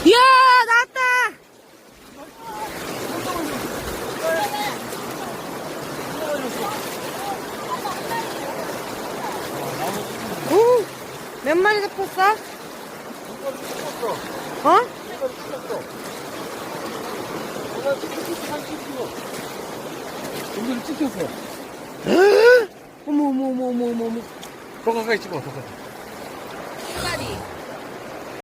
이야, 나왔다! 오, 몇 마리 잡혔어? 어? 여기를 찍혔어. 어머. 더 가까이 찍어, 더 가까이.